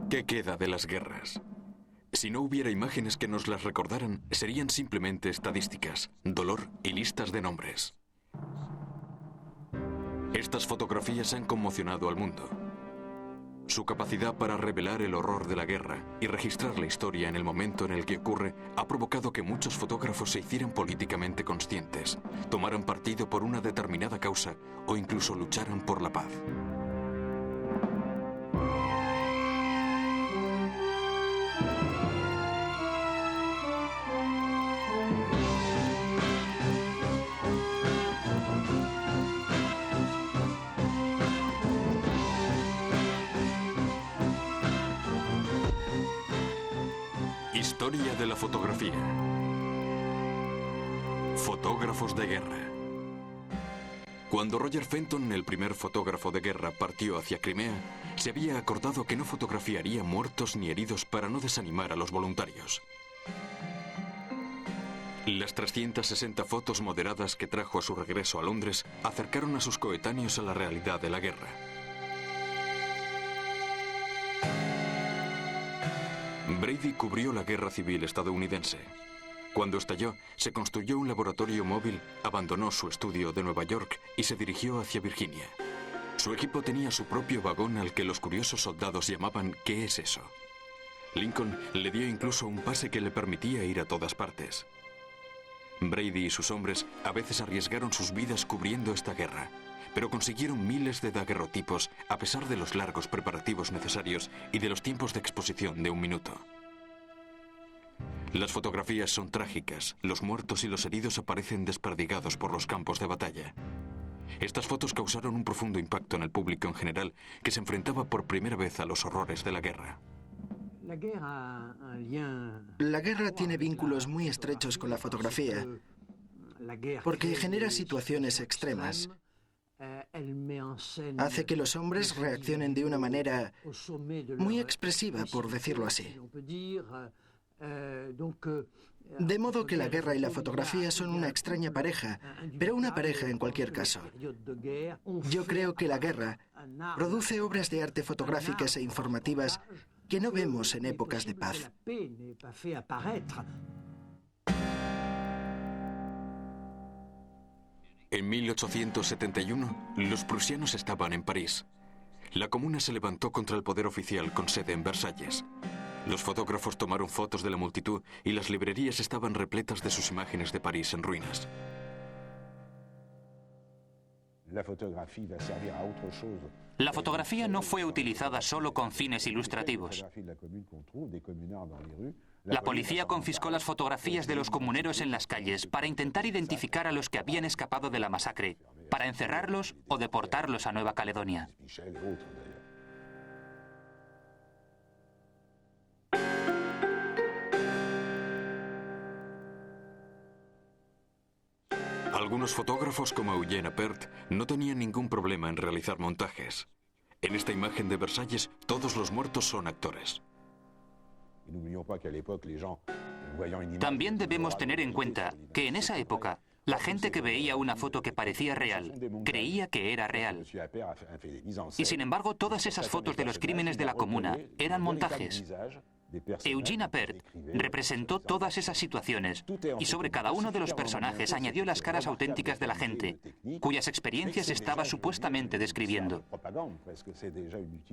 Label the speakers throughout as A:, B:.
A: ¿Qué queda de las guerras? Si no hubiera imágenes que nos las recordaran, serían simplemente estadísticas, dolor y listas de nombres. Estas fotografías han conmocionado al mundo. Su capacidad para revelar el horror de la guerra y registrar la historia en el momento en el que ocurre ha provocado que muchos fotógrafos se hicieran políticamente conscientes, tomaran partido por una determinada causa o incluso lucharan por la paz. Historia de la fotografía. Fotógrafos de guerra. Cuando Roger Fenton, el primer fotógrafo de guerra, partió hacia Crimea, se había acordado que no fotografiaría muertos ni heridos para no desanimar a los voluntarios. Las 360 fotos moderadas que trajo a su regreso a Londres acercaron a sus coetáneos a la realidad de la guerra. Brady cubrió la guerra civil estadounidense. Cuando estalló, se construyó un laboratorio móvil, abandonó su estudio de Nueva York y se dirigió hacia Virginia. Su equipo tenía su propio vagón al que los curiosos soldados llamaban ¿qué es eso? Lincoln le dio incluso un pase que le permitía ir a todas partes. Brady y sus hombres a veces arriesgaron sus vidas cubriendo esta guerra, pero consiguieron miles de daguerrotipos a pesar de los largos preparativos necesarios y de los tiempos de exposición de 1 minuto. Las fotografías son trágicas, los muertos y los heridos aparecen desperdigados por los campos de batalla. Estas fotos causaron un profundo impacto en el público en general, que se enfrentaba por primera vez a los horrores de la guerra.
B: La guerra tiene vínculos muy estrechos con la fotografía, porque genera situaciones extremas. Hace que los hombres reaccionen de una manera muy expresiva, por decirlo así. De modo que la guerra y la fotografía son una extraña pareja, pero una pareja en cualquier caso. Yo creo que la guerra produce obras de arte fotográficas e informativas que no vemos en épocas de paz.
A: En 1871, los prusianos estaban en París. La Comuna se levantó contra el poder oficial con sede en Versalles. Los fotógrafos tomaron fotos de la multitud y las librerías estaban repletas de sus imágenes de París en ruinas.
C: La fotografía no fue utilizada solo con fines ilustrativos. La policía confiscó las fotografías de los comuneros en las calles para intentar identificar a los que habían escapado de la masacre, para encerrarlos o deportarlos a Nueva Caledonia.
A: Algunos fotógrafos, como Eugene Appert, no tenían ningún problema en realizar montajes. En esta imagen de Versalles, todos los muertos son actores.
C: También debemos tener en cuenta que en esa época, la gente que veía una foto que parecía real, creía que era real. Y sin embargo, todas esas fotos de los crímenes de la Comuna eran montajes. Eugene Appert representó todas esas situaciones y sobre cada uno de los personajes añadió las caras auténticas de la gente, cuyas experiencias estaba supuestamente describiendo.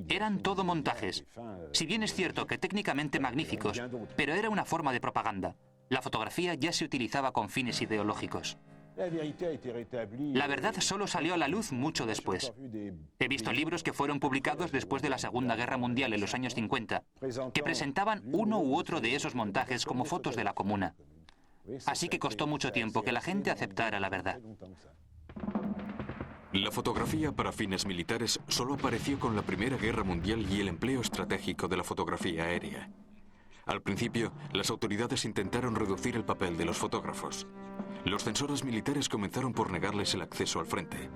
C: Eran todo montajes, si bien es cierto que técnicamente magníficos, pero era una forma de propaganda. La fotografía ya se utilizaba con fines ideológicos. La verdad solo salió a la luz mucho después. He visto libros que fueron publicados después de la Segunda Guerra Mundial en los años 50, que presentaban uno u otro de esos montajes como fotos de la Comuna. Así que costó mucho tiempo que la gente aceptara la verdad.
A: La fotografía para fines militares solo apareció con la Primera Guerra Mundial y el empleo estratégico de la fotografía aérea. Al principio, las autoridades intentaron reducir el papel de los fotógrafos. Los censores militares comenzaron por negarles el acceso al frente.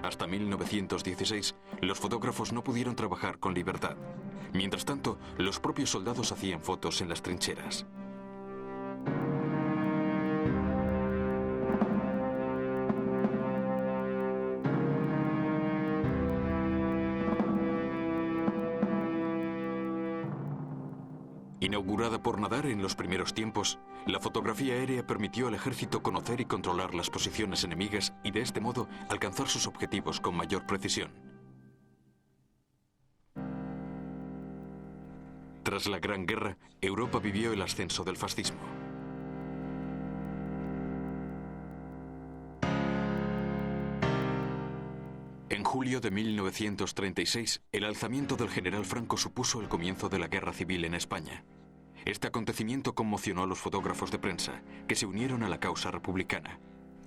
A: Hasta 1916, los fotógrafos no pudieron trabajar con libertad. Mientras tanto, los propios soldados hacían fotos en las trincheras. Inaugurada por Nadar en los primeros tiempos, la fotografía aérea permitió al ejército conocer y controlar las posiciones enemigas y de este modo alcanzar sus objetivos con mayor precisión. Tras la Gran Guerra, Europa vivió el ascenso del fascismo. En julio de 1936, el alzamiento del general Franco supuso el comienzo de la Guerra Civil en España. Este acontecimiento conmocionó a los fotógrafos de prensa, que se unieron a la causa republicana.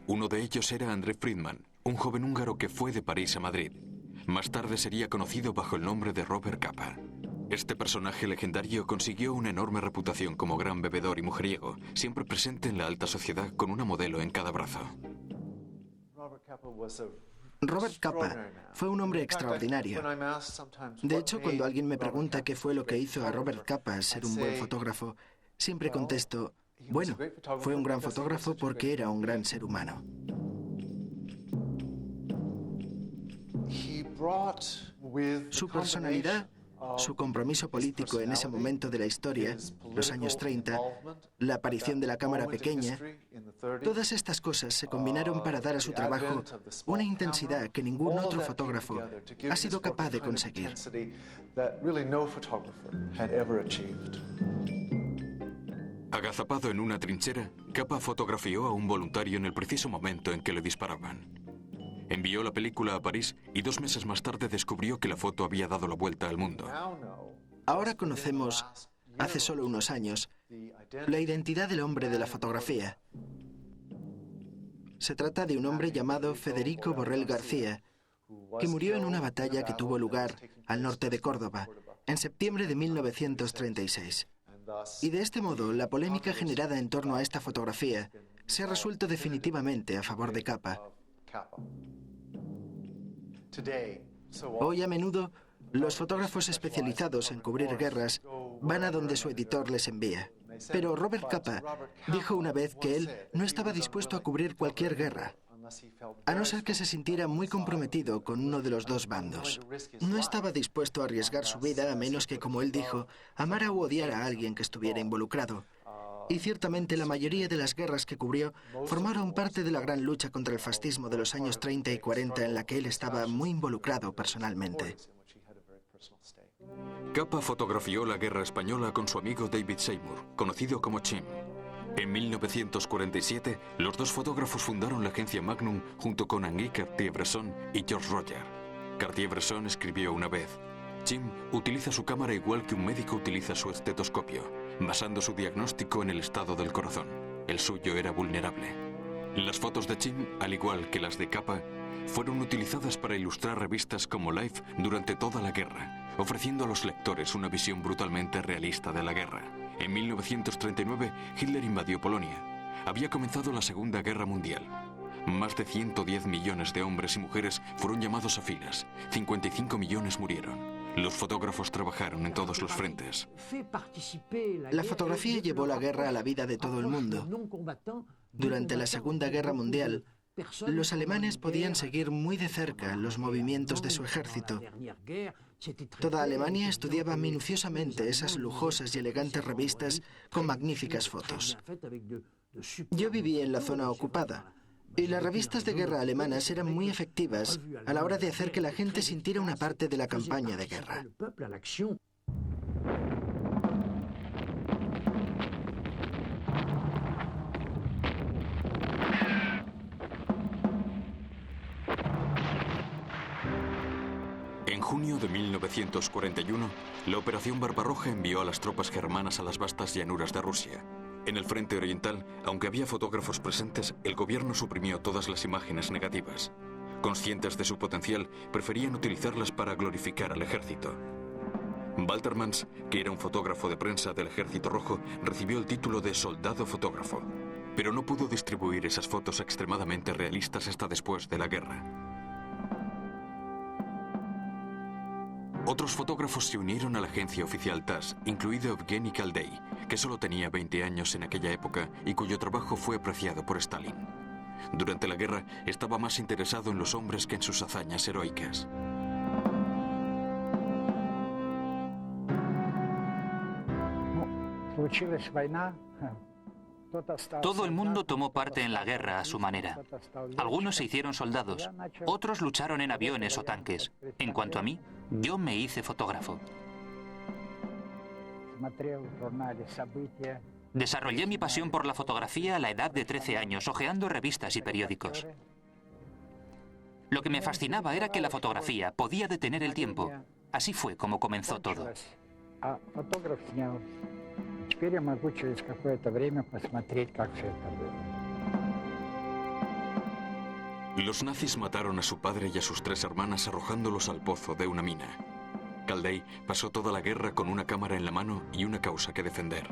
A: Uno de ellos era André Friedman, un joven húngaro que fue de París a Madrid. Más tarde sería conocido bajo el nombre de Robert Capa. Este personaje legendario consiguió una enorme reputación como gran bebedor y mujeriego, siempre presente en la alta sociedad con una modelo en cada brazo.
B: Robert Capa fue un hombre extraordinario. De hecho, cuando alguien me pregunta qué fue lo que hizo a Robert Capa ser un buen fotógrafo, siempre contesto, bueno, fue un gran fotógrafo porque era un gran ser humano. Su personalidad, su compromiso político en ese momento de la historia, los años 30, la aparición de la cámara pequeña, todas estas cosas se combinaron para dar a su trabajo una intensidad que ningún otro fotógrafo ha sido capaz de conseguir.
A: Agazapado en una trinchera, Capa fotografió a un voluntario en el preciso momento en que le disparaban. Envió la película a París y 2 meses más tarde descubrió que la foto había dado la vuelta al mundo.
B: Ahora conocemos, hace solo unos años, la identidad del hombre de la fotografía. Se trata de un hombre llamado Federico Borrell García, que murió en una batalla que tuvo lugar al norte de Córdoba, en septiembre de 1936. Y de este modo, la polémica generada en torno a esta fotografía se ha resuelto definitivamente a favor de Capa. Hoy a menudo, los fotógrafos especializados en cubrir guerras van a donde su editor les envía. Pero Robert Capa dijo una vez que él no estaba dispuesto a cubrir cualquier guerra, a no ser que se sintiera muy comprometido con uno de los dos bandos. No estaba dispuesto a arriesgar su vida a menos que, como él dijo, amara u odiara a alguien que estuviera involucrado. Y ciertamente la mayoría de las guerras que cubrió formaron parte de la gran lucha contra el fascismo de los años 30 y 40 en la que él estaba muy involucrado personalmente.
A: Capa fotografió la guerra española con su amigo David Seymour, conocido como Chim. En 1947, los dos fotógrafos fundaron la agencia Magnum junto con Henri Cartier-Bresson y George Roger. Cartier-Bresson escribió una vez: Chim utiliza su cámara igual que un médico utiliza su estetoscopio, basando su diagnóstico en el estado del corazón. El suyo era vulnerable. Las fotos de Chim, al igual que las de Capa, fueron utilizadas para ilustrar revistas como Life durante toda la guerra, ofreciendo a los lectores una visión brutalmente realista de la guerra. En 1939, Hitler invadió Polonia. Había comenzado la Segunda Guerra Mundial. Más de 110 millones de hombres y mujeres fueron llamados a filas. 55 millones murieron. Los fotógrafos trabajaron en todos los frentes.
B: La fotografía llevó la guerra a la vida de todo el mundo. Durante la Segunda Guerra Mundial, los alemanes podían seguir muy de cerca los movimientos de su ejército. Toda Alemania estudiaba minuciosamente esas lujosas y elegantes revistas con magníficas fotos. Yo viví en la zona ocupada, y las revistas de guerra alemanas eran muy efectivas a la hora de hacer que la gente sintiera una parte de la campaña de guerra.
A: En junio de 1941, la Operación Barbarroja envió a las tropas germanas a las vastas llanuras de Rusia. En el frente oriental, aunque había fotógrafos presentes, el gobierno suprimió todas las imágenes negativas. Conscientes de su potencial, preferían utilizarlas para glorificar al ejército. Waltermans, que era un fotógrafo de prensa del Ejército Rojo, recibió el título de soldado fotógrafo, pero no pudo distribuir esas fotos extremadamente realistas hasta después de la guerra. Otros fotógrafos se unieron a la agencia oficial TASS, incluido Evgeny Kaldey, que solo tenía 20 años en aquella época y cuyo trabajo fue apreciado por Stalin. Durante la guerra estaba más interesado en los hombres que en sus hazañas heroicas.
C: Todo el mundo tomó parte en la guerra a su manera. Algunos se hicieron soldados, otros lucharon en aviones o tanques. En cuanto a mí, yo me hice fotógrafo. Desarrollé mi pasión por la fotografía a la edad de 13 años, hojeando revistas y periódicos. Lo que me fascinaba era que la fotografía podía detener el tiempo. Así fue como comenzó todo.
A: Los nazis mataron a su padre y a sus 3 hermanas arrojándolos al pozo de una mina. Caldey pasó toda la guerra con una cámara en la mano y una causa que defender.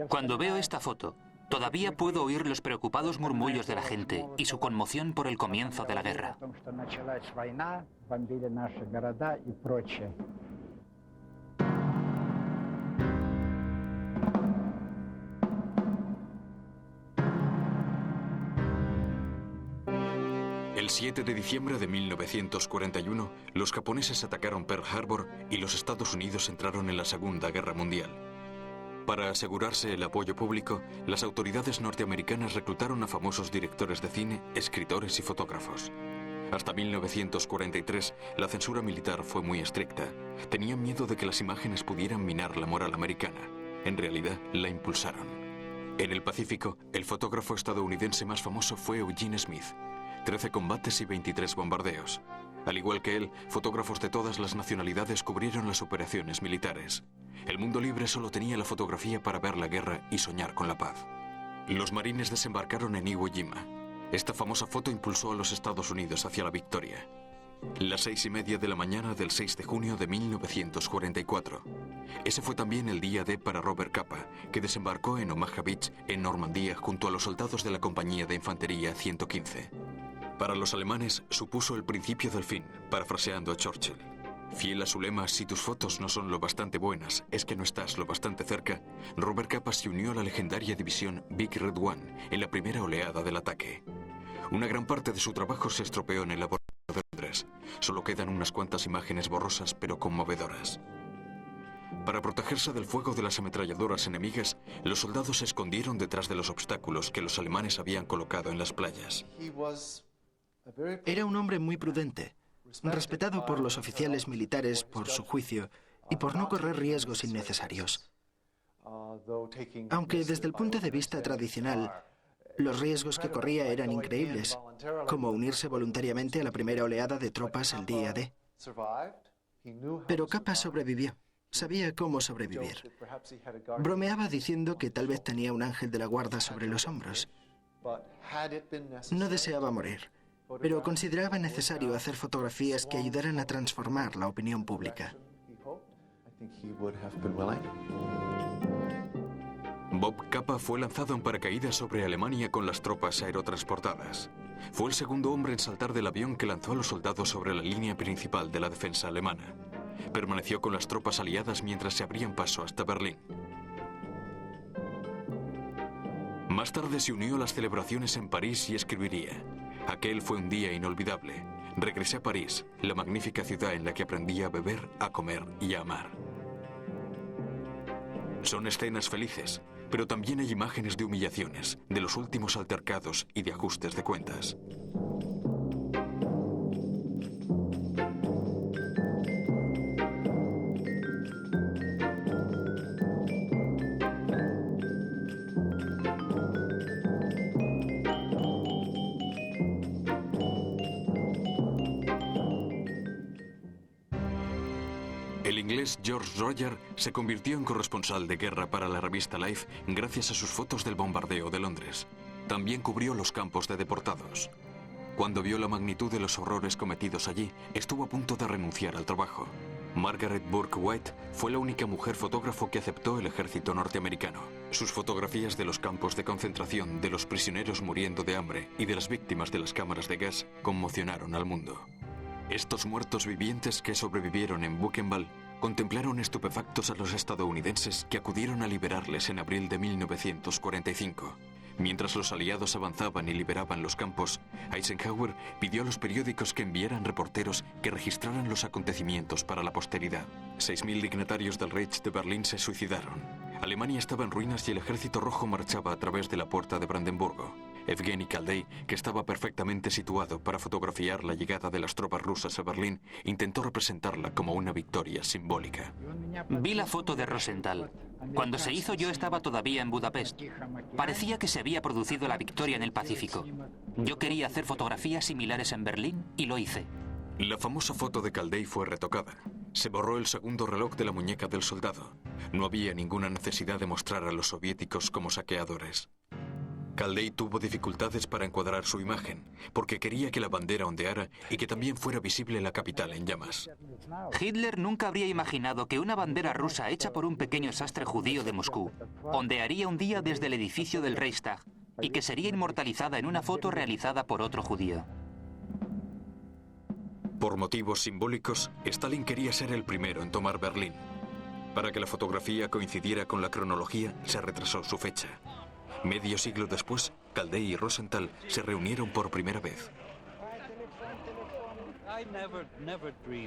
C: Cuando veo esta foto, todavía puedo oír los preocupados murmullos de la gente y su conmoción por el comienzo de la guerra.
A: El 7 de diciembre de 1941, los japoneses atacaron Pearl Harbor y los Estados Unidos entraron en la Segunda Guerra Mundial. Para asegurarse el apoyo público, las autoridades norteamericanas reclutaron a famosos directores de cine, escritores y fotógrafos. Hasta 1943, la censura militar fue muy estricta. Tenían miedo de que las imágenes pudieran minar la moral americana. En realidad, la impulsaron. En el Pacífico, el fotógrafo estadounidense más famoso fue Eugene Smith. 13 combates y 23 bombardeos. Al igual que él, fotógrafos de todas las nacionalidades cubrieron las operaciones militares. El mundo libre solo tenía la fotografía para ver la guerra y soñar con la paz. Los marines desembarcaron en Iwo Jima. Esta famosa foto impulsó a los Estados Unidos hacia la victoria. Las 6:30 de la mañana del 6 de junio de 1944. Ese fue también el día D para Robert Capa, que desembarcó en Omaha Beach, en Normandía, junto a los soldados de la compañía de infantería 115. Para los alemanes supuso el principio del fin, parafraseando a Churchill. Fiel a su lema, si tus fotos no son lo bastante buenas, es que no estás lo bastante cerca, Robert Capa se unió a la legendaria división Big Red One en la primera oleada del ataque. Una gran parte de su trabajo se estropeó en el laboratorio de Londres. Solo quedan unas cuantas imágenes borrosas pero conmovedoras. Para protegerse del fuego de las ametralladoras enemigas, los soldados se escondieron detrás de los obstáculos que los alemanes habían colocado en las playas.
B: Era un hombre muy prudente, respetado por los oficiales militares por su juicio y por no correr riesgos innecesarios. Aunque desde el punto de vista tradicional, los riesgos que corría eran increíbles, como unirse voluntariamente a la primera oleada de tropas el día D. Pero Capa sobrevivió. Sabía cómo sobrevivir. Bromeaba diciendo que tal vez tenía un ángel de la guarda sobre los hombros. No deseaba morir, pero consideraba necesario hacer fotografías que ayudaran a transformar la opinión pública.
A: Bob Capa fue lanzado en paracaídas sobre Alemania con las tropas aerotransportadas. Fue el segundo hombre en saltar del avión que lanzó a los soldados sobre la línea principal de la defensa alemana. Permaneció con las tropas aliadas mientras se abrían paso hasta Berlín. Más tarde se unió a las celebraciones en París y escribiría: aquel fue un día inolvidable. Regresé a París, la magnífica ciudad en la que aprendí a beber, a comer y a amar. Son escenas felices, pero también hay imágenes de humillaciones, de los últimos altercados y de ajustes de cuentas. El inglés George Roger se convirtió en corresponsal de guerra para la revista Life gracias a sus fotos del bombardeo de Londres. También cubrió los campos de deportados. Cuando vio la magnitud de los horrores cometidos allí, estuvo a punto de renunciar al trabajo. Margaret Burke White fue la única mujer fotógrafo que aceptó el ejército norteamericano. Sus fotografías de los campos de concentración, de los prisioneros muriendo de hambre y de las víctimas de las cámaras de gas conmocionaron al mundo. Estos muertos vivientes que sobrevivieron en Buchenwald contemplaron estupefactos a los estadounidenses que acudieron a liberarles en abril de 1945. Mientras los aliados avanzaban y liberaban los campos, Eisenhower pidió a los periódicos que enviaran reporteros que registraran los acontecimientos para la posteridad. 6.000 dignatarios del Reich de Berlín se suicidaron. Alemania estaba en ruinas y el Ejército Rojo marchaba a través de la puerta de Brandenburgo. Evgeny Kaldey, que estaba perfectamente situado para fotografiar la llegada de las tropas rusas a Berlín, intentó representarla como una victoria simbólica.
C: Vi la foto de Rosenthal. Cuando se hizo yo estaba todavía en Budapest. Parecía que se había producido la victoria en el Pacífico. Yo quería hacer fotografías similares en Berlín y lo hice.
A: La famosa foto de Kaldey fue retocada. Se borró el segundo reloj de la muñeca del soldado. No había ninguna necesidad de mostrar a los soviéticos como saqueadores. Kaldey tuvo dificultades para encuadrar su imagen, porque quería que la bandera ondeara y que también fuera visible la capital en llamas.
C: Hitler nunca habría imaginado que una bandera rusa hecha por un pequeño sastre judío de Moscú ondearía un día desde el edificio del Reichstag y que sería inmortalizada en una foto realizada por otro judío.
A: Por motivos simbólicos, Stalin quería ser el primero en tomar Berlín. Para que la fotografía coincidiera con la cronología, se retrasó su fecha. Medio siglo después, Kaldey y Rosenthal se reunieron por primera vez.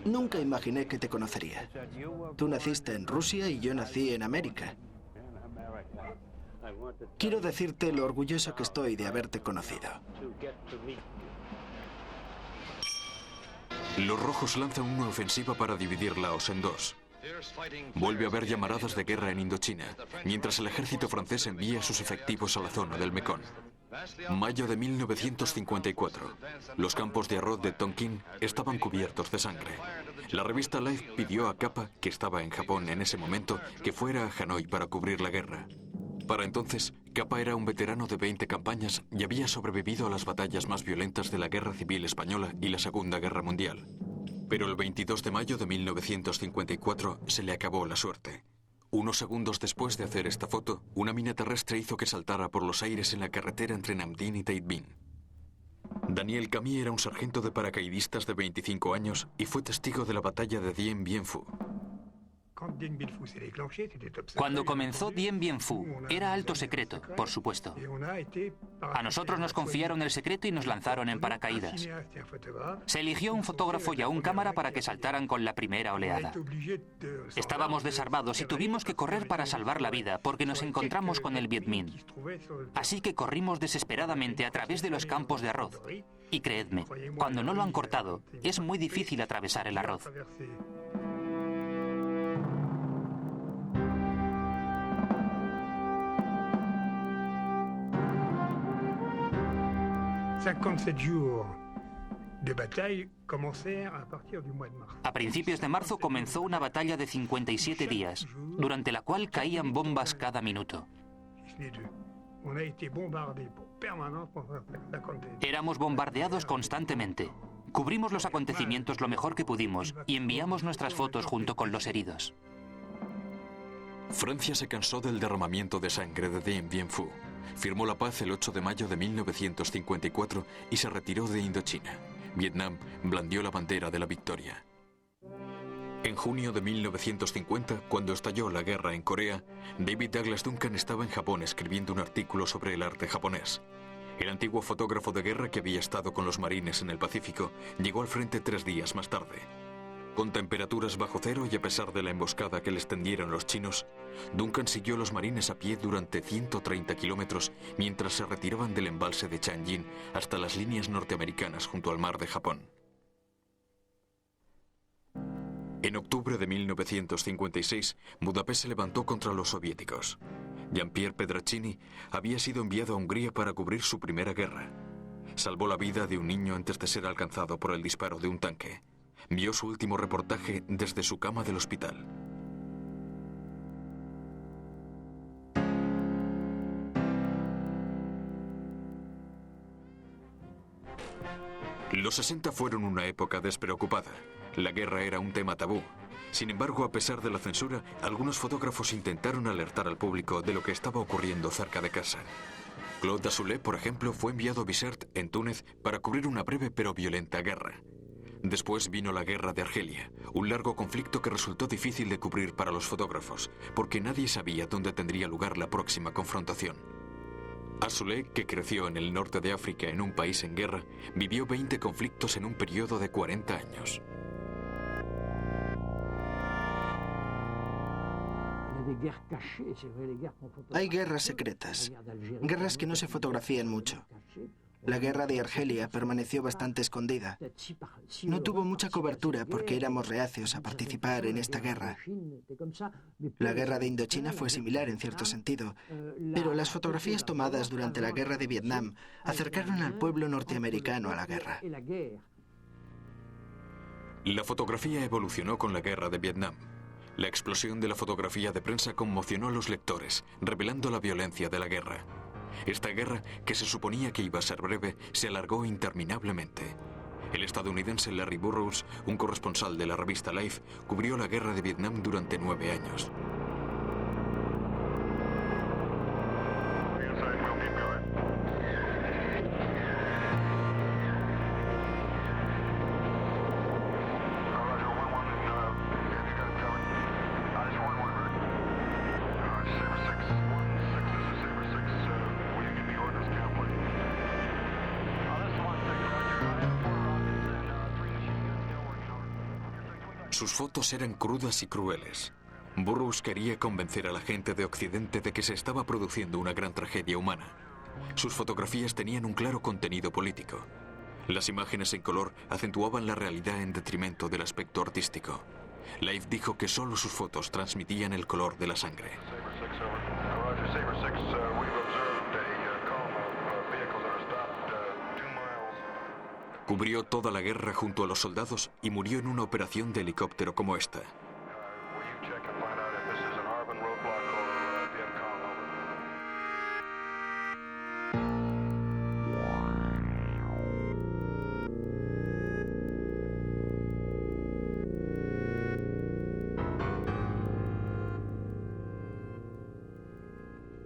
B: Nunca imaginé que te conocería. Tú naciste en Rusia y yo nací en América. Quiero decirte lo orgulloso que estoy de haberte conocido.
A: Los rojos lanzan una ofensiva para dividir Laos en dos. Vuelve a haber llamaradas de guerra en Indochina, mientras el ejército francés envía sus efectivos a la zona del Mekong. Mayo de 1954. Los campos de arroz de Tonkin estaban cubiertos de sangre. La revista Life pidió a Capa, que estaba en Japón en ese momento, que fuera a Hanoi para cubrir la guerra. Para entonces, Capa era un veterano de 20 campañas y había sobrevivido a las batallas más violentas de la Guerra Civil Española y la Segunda Guerra Mundial. Pero el 22 de mayo de 1954 se le acabó la suerte. Unos segundos después de hacer esta foto, una mina terrestre hizo que saltara por los aires en la carretera entre Namdin y Tay Binh. Daniel Camille era un sargento de paracaidistas de 25 años y fue testigo de la batalla de Dien Bien Phu.
C: Cuando comenzó Dien Bien Phu, era alto secreto, por supuesto. A nosotros nos confiaron el secreto y nos lanzaron en paracaídas. Se eligió un fotógrafo y a un cámara para que saltaran con la primera oleada. Estábamos desarmados y tuvimos que correr para salvar la vida porque nos encontramos con el Viet Minh. Así que corrimos desesperadamente a través de los campos de arroz. Y creedme, cuando no lo han cortado, es muy difícil atravesar el arroz. A principios de marzo comenzó una batalla de 57 días, durante la cual caían bombas cada minuto. Éramos bombardeados constantemente. Cubrimos los acontecimientos lo mejor que pudimos y enviamos nuestras fotos junto con los heridos.
A: Francia se cansó del derramamiento de sangre de Dien Bien Phu. Firmó la paz el 8 de mayo de 1954 y se retiró de Indochina. Vietnam blandió la bandera de la victoria. En junio de 1950, cuando estalló la guerra en Corea, David Douglas Duncan estaba en Japón escribiendo un artículo sobre el arte japonés. El antiguo fotógrafo de guerra que había estado con los marines en el Pacífico llegó al frente 3 días más tarde. Con temperaturas bajo cero y a pesar de la emboscada que les tendieron los chinos, Duncan siguió a los marines a pie durante 130 kilómetros mientras se retiraban del embalse de Changjin hasta las líneas norteamericanas junto al mar de Japón. En octubre de 1956, Budapest se levantó contra los soviéticos. Jean-Pierre Pedraccini había sido enviado a Hungría para cubrir su primera guerra. Salvó la vida de un niño antes de ser alcanzado por el disparo de un tanque. Vio su último reportaje desde su cama del hospital. Los 60 fueron una época despreocupada. La guerra era un tema tabú. Sin embargo, a pesar de la censura, algunos fotógrafos intentaron alertar al público de lo que estaba ocurriendo cerca de casa. Claude Dasoulet, por ejemplo, fue enviado a Bizerte, en Túnez, para cubrir una breve pero violenta guerra. Después vino la guerra de Argelia, un largo conflicto que resultó difícil de cubrir para los fotógrafos, porque nadie sabía dónde tendría lugar la próxima confrontación. Azoulay, que creció en el norte de África en un país en guerra, vivió 20 conflictos en un periodo de 40 años.
B: Hay guerras secretas, guerras que no se fotografían mucho. La guerra de Argelia permaneció bastante escondida. No tuvo mucha cobertura porque éramos reacios a participar en esta guerra. La guerra de Indochina fue similar en cierto sentido, pero las fotografías tomadas durante la guerra de Vietnam acercaron al pueblo norteamericano a la guerra.
A: La fotografía evolucionó con la guerra de Vietnam. La explosión de la fotografía de prensa conmocionó a los lectores, revelando la violencia de la guerra. Esta guerra, que se suponía que iba a ser breve, se alargó interminablemente. El estadounidense Larry Burrows, un corresponsal de la revista Life, cubrió la guerra de Vietnam durante 9 años. Sus fotos eran crudas y crueles. Burrows quería convencer a la gente de Occidente de que se estaba produciendo una gran tragedia humana. Sus fotografías tenían un claro contenido político. Las imágenes en color acentuaban la realidad en detrimento del aspecto artístico. Life dijo que solo sus fotos transmitían el color de la sangre. Cubrió toda la guerra junto a los soldados y murió en una operación de helicóptero como esta.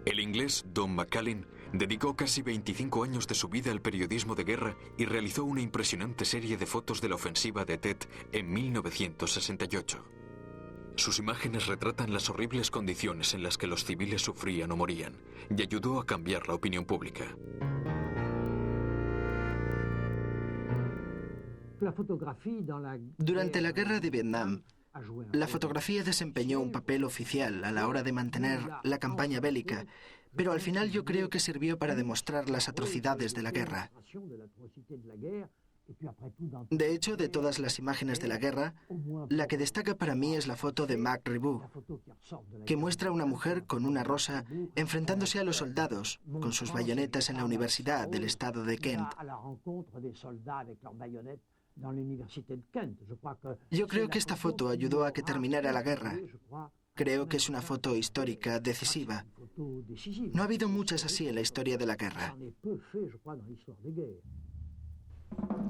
A: El inglés Don McCallin dedicó casi 25 años de su vida al periodismo de guerra y realizó una impresionante serie de fotos de la ofensiva de Tet en 1968. Sus imágenes retratan las horribles condiciones en las que los civiles sufrían o morían y ayudó a cambiar la opinión pública.
B: Durante la guerra de Vietnam, la fotografía desempeñó un papel oficial a la hora de mantener la campaña bélica, pero al final yo creo que sirvió para demostrar las atrocidades de la guerra. De hecho, de todas las imágenes de la guerra, la que destaca para mí es la foto de Mac Reboux, que muestra a una mujer con una rosa enfrentándose a los soldados con sus bayonetas en la Universidad del estado de Kent. Yo creo que esta foto ayudó a que terminara la guerra. Creo que es una foto histórica decisiva. No ha habido muchas así en la historia de la guerra.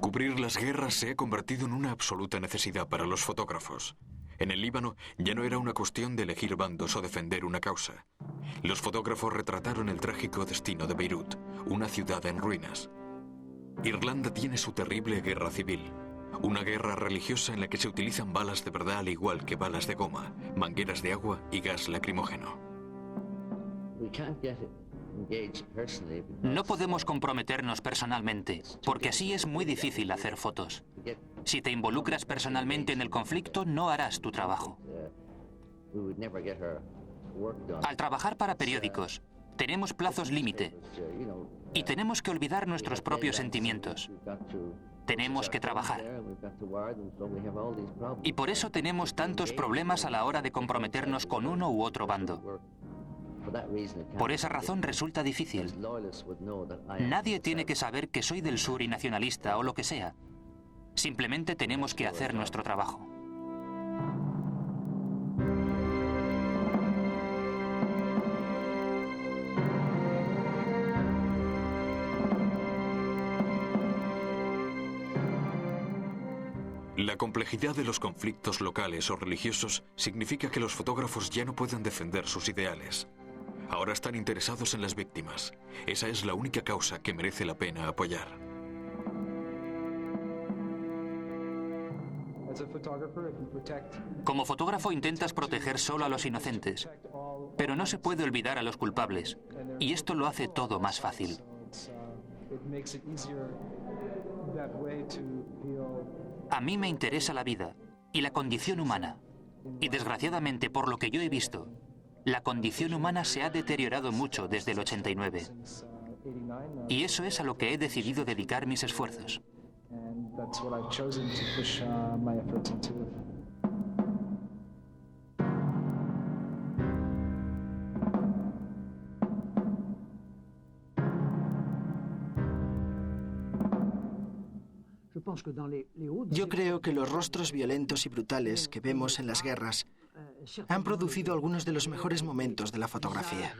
A: Cubrir las guerras se ha convertido en una absoluta necesidad para los fotógrafos. En el Líbano ya no era una cuestión de elegir bandos o defender una causa. Los fotógrafos retrataron el trágico destino de Beirut, una ciudad en ruinas. Irlanda tiene su terrible guerra civil. Una guerra religiosa en la que se utilizan balas de verdad al igual que balas de goma, mangueras de agua y gas lacrimógeno.
C: No podemos comprometernos personalmente, porque así es muy difícil hacer fotos. Si te involucras personalmente en el conflicto, no harás tu trabajo. Al trabajar para periódicos, tenemos plazos límite y tenemos que olvidar nuestros propios sentimientos. Tenemos que trabajar. Y por eso tenemos tantos problemas a la hora de comprometernos con uno u otro bando. Por esa razón resulta difícil. Nadie tiene que saber que soy del sur y nacionalista o lo que sea. Simplemente tenemos que hacer nuestro trabajo.
A: La complejidad de los conflictos locales o religiosos significa que los fotógrafos ya no pueden defender sus ideales. Ahora están interesados en las víctimas. Esa es la única causa que merece la pena apoyar.
C: Como fotógrafo intentas proteger solo a los inocentes, Pero no se puede olvidar a los culpables, y esto lo hace todo más fácil. A mí me interesa la vida y la condición humana, y desgraciadamente, por lo que yo he visto, la condición humana se ha deteriorado mucho desde el 89. Y eso es a lo que he decidido dedicar mis esfuerzos.
B: Yo creo que los rostros violentos y brutales que vemos en las guerras han producido algunos de los mejores momentos de la fotografía.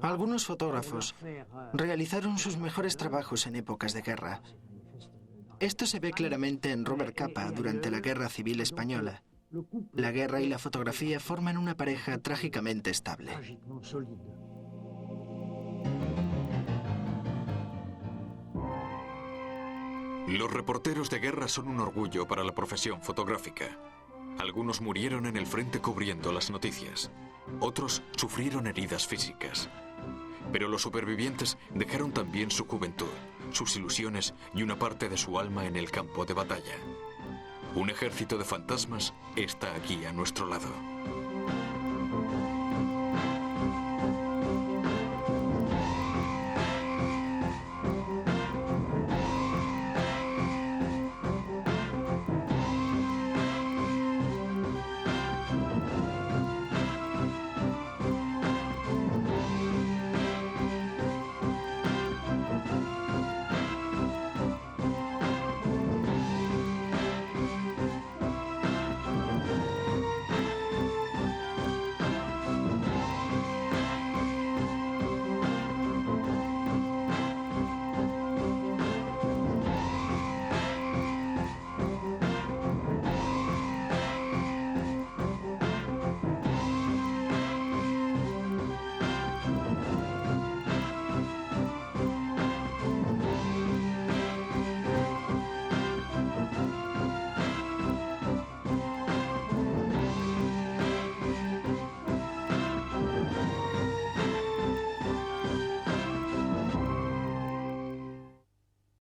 B: Algunos fotógrafos realizaron sus mejores trabajos en épocas de guerra. Esto se ve claramente en Robert Capa durante la Guerra Civil Española. La guerra y la fotografía forman una pareja trágicamente estable.
A: Los reporteros de guerra son un orgullo para la profesión fotográfica. Algunos murieron en el frente cubriendo las noticias. Otros sufrieron heridas físicas. Pero los supervivientes dejaron también su juventud, sus ilusiones y una parte de su alma en el campo de batalla. Un ejército de fantasmas está aquí a nuestro lado.